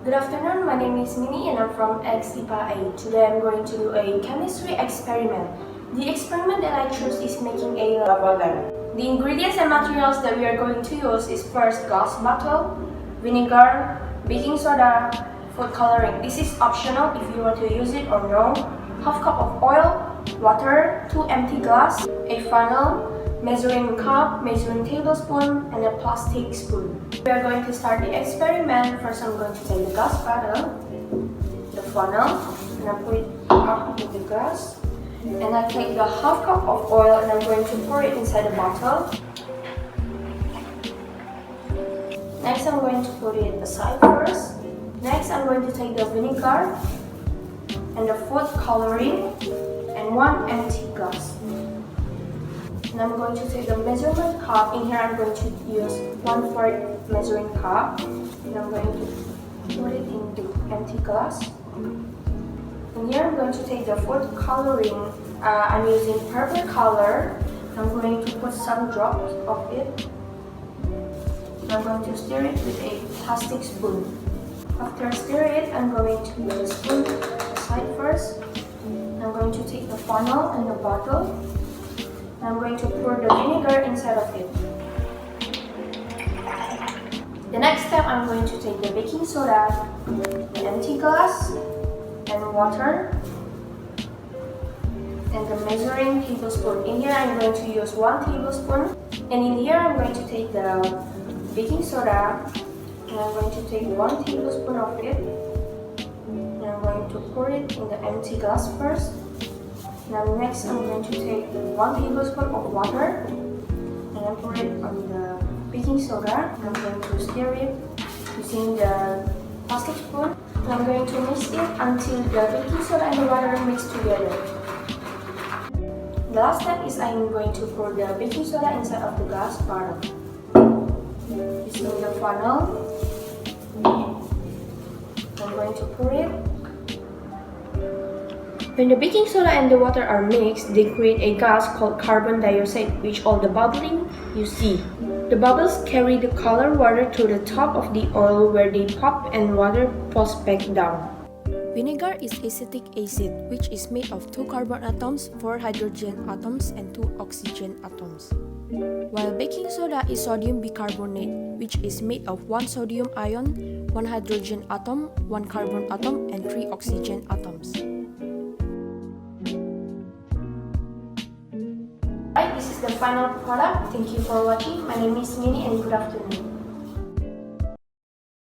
Good afternoon, my name is Minney and I'm from X-IPA-A. Today I'm going to do a chemistry experiment. The experiment that I choose is making a lava lamp. The ingredients and materials that we are going to use is first glass bottle, vinegar, baking soda, food coloring. This is optional if you want to use it or no. Half cup of oil, water, 2 empty glass, a funnel, measuring cup, measuring tablespoon, and a plastic spoon. We are going to start the experiment. First, I'm going to take the glass bottle, the funnel, and I put it up with the glass. And I take the half cup of oil and I'm going to pour it inside the bottle. Next, I'm going to put it aside first. Next, I'm going to take the vinegar and the food coloring and 1 empty glass. And I'm going to take the measurement cup. In here, I'm going to use 1/4 measuring cup. And I'm going to put it in the empty glass. And here, I'm going to take the food coloring. I'm using purple color. I'm going to put some drops of it. And I'm going to stir it with a plastic spoon. After I stir it, I'm going to use the spoon aside first. And I'm going to take the funnel and the bottle. I'm going to pour the vinegar inside of it. The next step, I'm going to take the baking soda, an empty glass, and water, and the measuring tablespoon. In here, I'm going to use 1 tablespoon. And in here, I'm going to take the baking soda, and I'm going to take 1 tablespoon of it. And I'm going to pour it in the empty glass first. Now next, I'm going to take 1 tablespoon of water and I pour it on the baking soda. I'm going to stir it using the plastic spoon. And I'm going to mix it until the baking soda and the water mix together. The last step is I'm going to pour the baking soda inside of the glass bottle. Using the funnel, I'm going to pour it. When the baking soda and the water are mixed, they create a gas called carbon dioxide, which all the bubbling you see. The bubbles carry the colored water to the top of the oil where they pop and water falls back down. Vinegar is acetic acid, which is made of 2 carbon atoms, 4 hydrogen atoms, and 2 oxygen atoms. While baking soda is sodium bicarbonate, which is made of 1 sodium ion, 1 hydrogen atom, 1 carbon atom, and 3 oxygen atoms. This is the final product. Thank you for watching. My name is Minney and good afternoon.